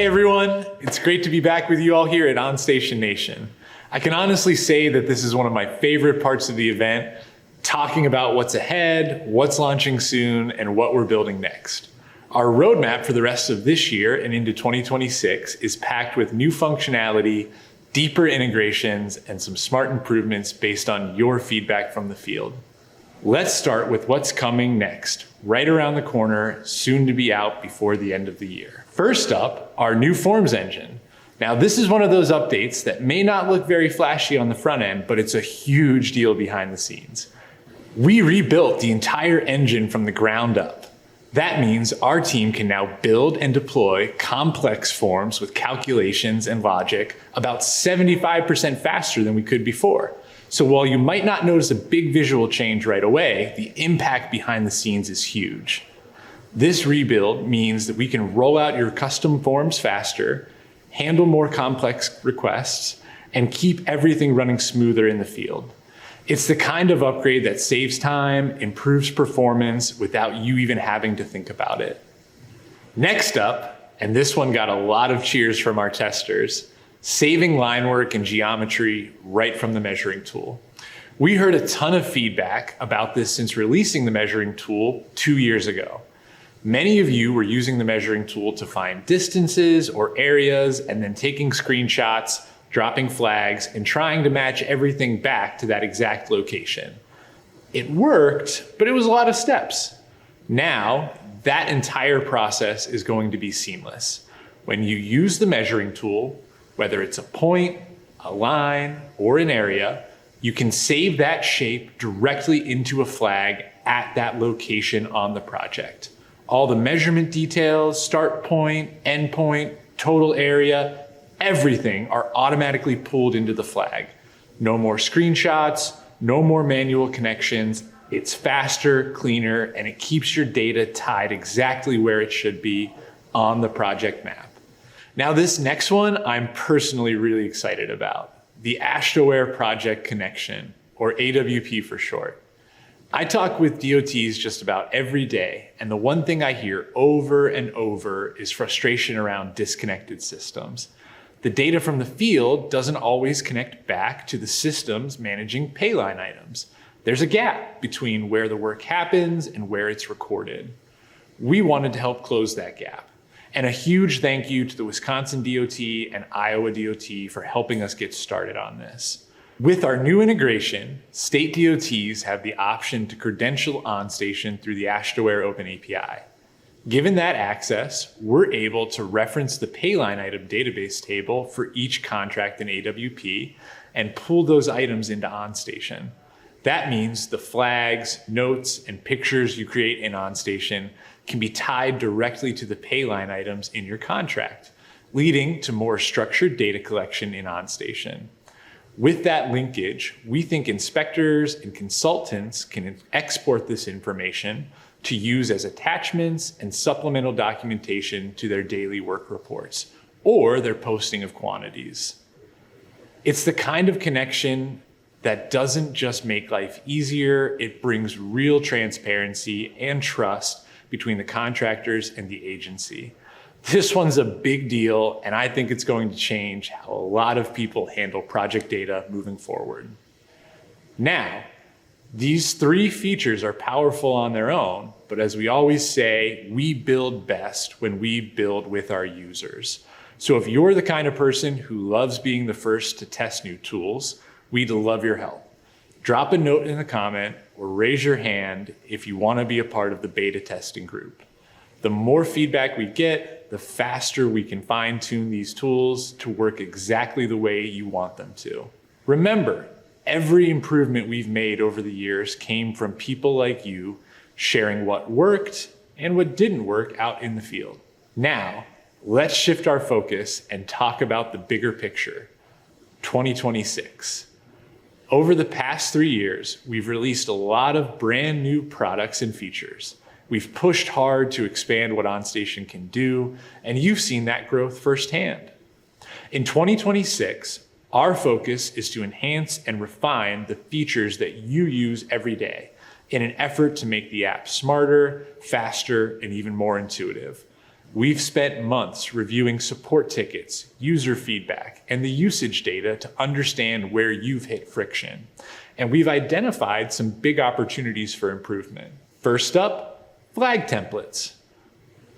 Hey everyone, it's great to be back with you all here at OnStation Nation. I can honestly say that this is one of my favorite parts of the event, talking about what's ahead, what's launching soon, and what we're building next. Our roadmap for the rest of this year and into 2026 is packed with new functionality, deeper integrations, and some smart improvements based on your feedback from the field. Let's start with what's coming next, right around the corner, soon to be out before the end of the year. First up, our new forms engine. Now, this is one of those updates that may not look very flashy on the front end, but it's a huge deal behind the scenes. We rebuilt the entire engine from the ground up. That means our team can now build and deploy complex forms with calculations and logic about 75% faster than we could before. So while you might not notice a big visual change right away, the impact behind the scenes is huge. This rebuild means that we can roll out your custom forms faster, handle more complex requests, and keep everything running smoother in the field. It's the kind of upgrade that saves time, improves performance without you even having to think about it. Next up, and this one got a lot of cheers from our testers, saving line work and geometry right from the measuring tool. We heard a ton of feedback about this since releasing the measuring tool 2 years ago. Many of you were using the measuring tool to find distances or areas and then taking screenshots, dropping flags, and trying to match everything back to that exact location. It worked, but it was a lot of steps. Now, that entire process is going to be seamless. When you use the measuring tool, whether it's a point, a line, or an area, you can save that shape directly into a flag at that location on the project. All the measurement details, start point, end point, total area, everything are automatically pulled into the flag. No more screenshots, no more manual connections. It's faster, cleaner, and it keeps your data tied exactly where it should be on the project map. Now this next one, I'm personally really excited about, the Ashtaware Project Connection, or AWP for short. I talk with DOTs just about every day, and the one thing I hear over and over is frustration around disconnected systems. The data from the field doesn't always connect back to the systems managing pay line items. There's a gap between where the work happens and where it's recorded. We wanted to help close that gap. And a huge thank you to the Wisconsin DOT and Iowa DOT for helping us get started on this. With our new integration, state DOTs have the option to credential OnStation through the Ashtaware Open API. Given that access, we're able to reference the pay line item database table for each contract in AWP and pull those items into OnStation. That means the flags, notes, and pictures you create in OnStation can be tied directly to the pay line items in your contract, leading to more structured data collection in OnStation. With that linkage, we think inspectors and consultants can export this information to use as attachments and supplemental documentation to their daily work reports or their posting of quantities. It's the kind of connection that doesn't just make life easier, it brings real transparency and trust between the contractors and the agency. This one's a big deal, and I think it's going to change how a lot of people handle project data moving forward. Now, these 3 features are powerful on their own, but as we always say, we build best when we build with our users. So if you're the kind of person who loves being the first to test new tools, we'd love your help. Drop a note in the comment or raise your hand if you want to be a part of the beta testing group. The more feedback we get, the faster we can fine-tune these tools to work exactly the way you want them to. Remember, every improvement we've made over the years came from people like you sharing what worked and what didn't work out in the field. Now, let's shift our focus and talk about the bigger picture, 2026. Over the past 3 years, we've released a lot of brand new products and features. We've pushed hard to expand what OnStation can do, and you've seen that growth firsthand. In 2026, our focus is to enhance and refine the features that you use every day in an effort to make the app smarter, faster, and even more intuitive. We've spent months reviewing support tickets, user feedback, and the usage data to understand where you've hit friction. And we've identified some big opportunities for improvement. First up, flag templates.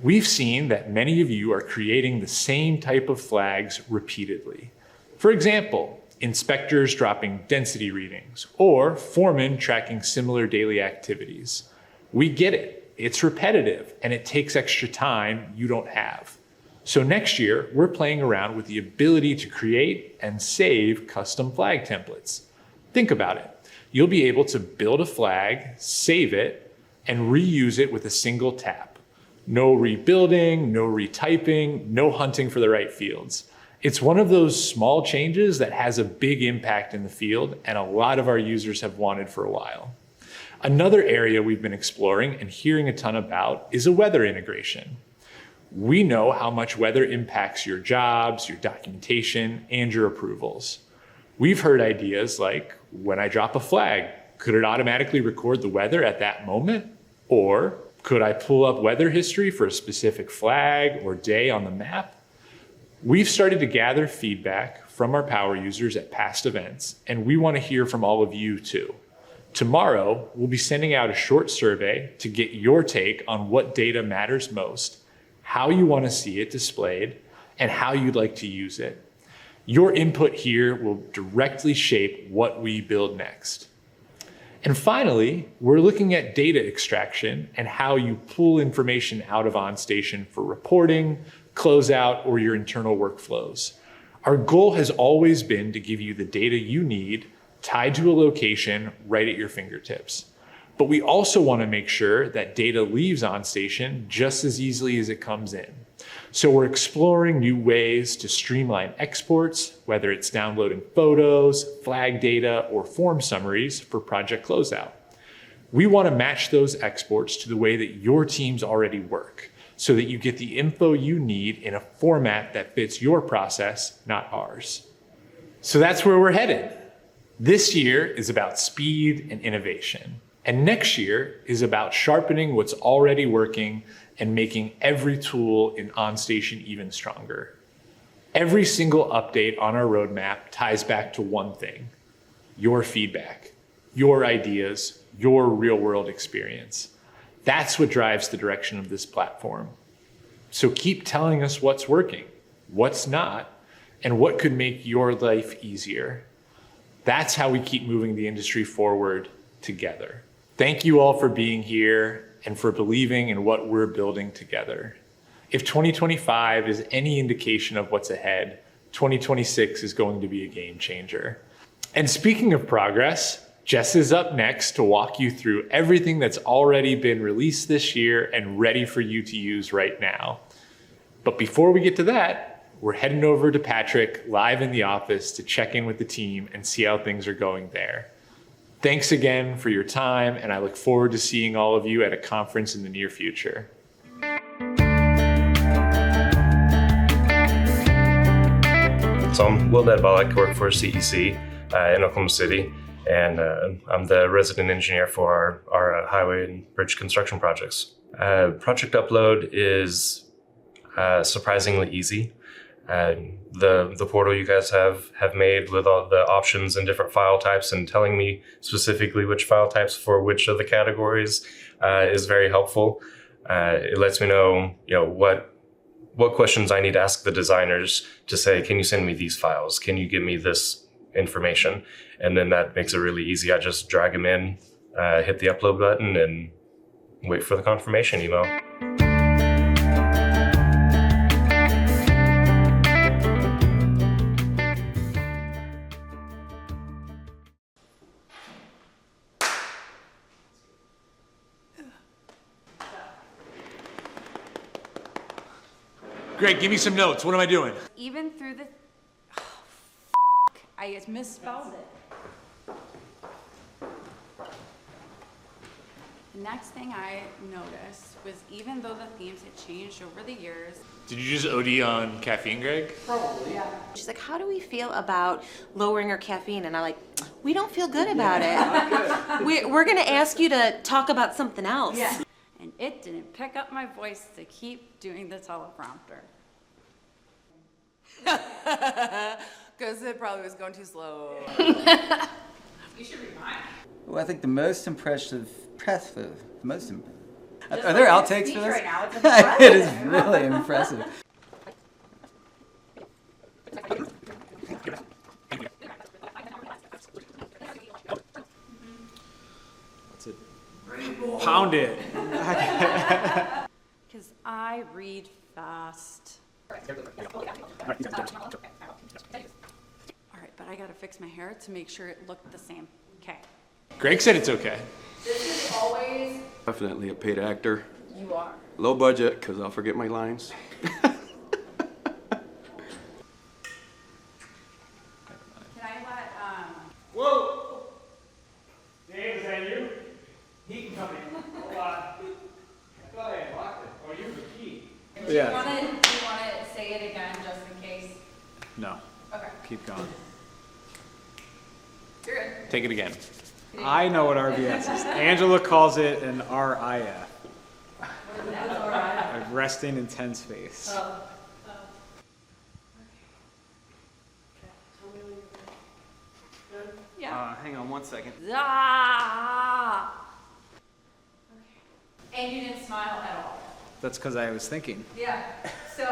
We've seen that many of you are creating the same type of flags repeatedly. For example, inspectors dropping density readings, or foremen tracking similar daily activities. We get it. It's repetitive and it takes extra time you don't have. So next year, we're playing around with the ability to create and save custom flag templates. Think about it. You'll be able to build a flag, save it, and reuse it with a single tap. No rebuilding, no retyping, no hunting for the right fields. It's one of those small changes that has a big impact in the field and a lot of our users have wanted for a while. Another area we've been exploring and hearing a ton about is a weather integration. We know how much weather impacts your jobs, your documentation, and your approvals. We've heard ideas like, when I drop a flag, could it automatically record the weather at that moment? Or could I pull up weather history for a specific flag or day on the map? We've started to gather feedback from our power users at past events, and we want to hear from all of you too. Tomorrow, we'll be sending out a short survey to get your take on what data matters most, how you want to see it displayed, and how you'd like to use it. Your input here will directly shape what we build next. And finally, we're looking at data extraction and how you pull information out of OnStation for reporting, closeout, or your internal workflows. Our goal has always been to give you the data you need tied to a location right at your fingertips. But we also want to make sure that data leaves OnStation just as easily as it comes in. So we're exploring new ways to streamline exports, whether it's downloading photos, flag data, or form summaries for project closeout. We want to match those exports to the way that your teams already work, so that you get the info you need in a format that fits your process, not ours. So that's where we're headed. This year is about speed and innovation, and next year is about sharpening what's already working and making every tool in OnStation even stronger. Every single update on our roadmap ties back to one thing: your feedback, your ideas, your real-world experience. That's what drives the direction of this platform. So keep telling us what's working, what's not, and what could make your life easier. That's how we keep moving the industry forward together. Thank you all for being here and for believing in what we're building together. If 2025 is any indication of what's ahead, 2026 is going to be a game changer. And speaking of progress, Jess is up next to walk you through everything that's already been released this year and ready for you to use right now. But before we get to that, we're heading over to Patrick live in the office to check in with the team and see how things are going there. Thanks again for your time, and I look forward to seeing all of you at a conference in the near future. So I'm Will Nedball. I work for CEC in Oklahoma City, and I'm the resident engineer for our highway and bridge construction projects. Project upload is surprisingly easy. The portal you guys have made with all the options and different file types and telling me specifically which file types for which of the categories is very helpful. It lets me know, what questions I need to ask the designers to say, can you send me these files? Can you give me this information? And then that makes it really easy. I just drag them in, hit the upload button, and wait for the confirmation email. Greg, give me some notes. What am I doing? Even through the... I just misspelled it. The next thing I noticed was even though the themes had changed over the years... Did you just OD on caffeine, Greg? Probably, yeah. She's like, how do we feel about lowering our caffeine? And I'm like, we don't feel good about it. We're gonna ask you to talk about something else. Yeah. and it didn't pick up my voice to keep doing the teleprompter. Because it probably was going too slow. You should read mine. Well, I think the most impressive, are there outtakes for this? Right now, it's impressive. It is really impressive. What's it? Pound it. Because I read fast. All right, but I gotta fix my hair to make sure it looked the same. Okay. Greg said it's okay. This is always. Definitely a paid actor. You are. Low budget, because I'll forget my lines. Can I let, Whoa! Dave, is that you? He can come in. Hold on. I thought I had locked it. Oh, you have the key. do you wanna say it again just in case? No, Okay. keep going. You're good. Take it again. I know what RBS is. Angela calls it an RIF. A resting intense face. Yeah. Hang on 1 second. Ah! And you didn't smile at all. That's because I was thinking. Yeah. So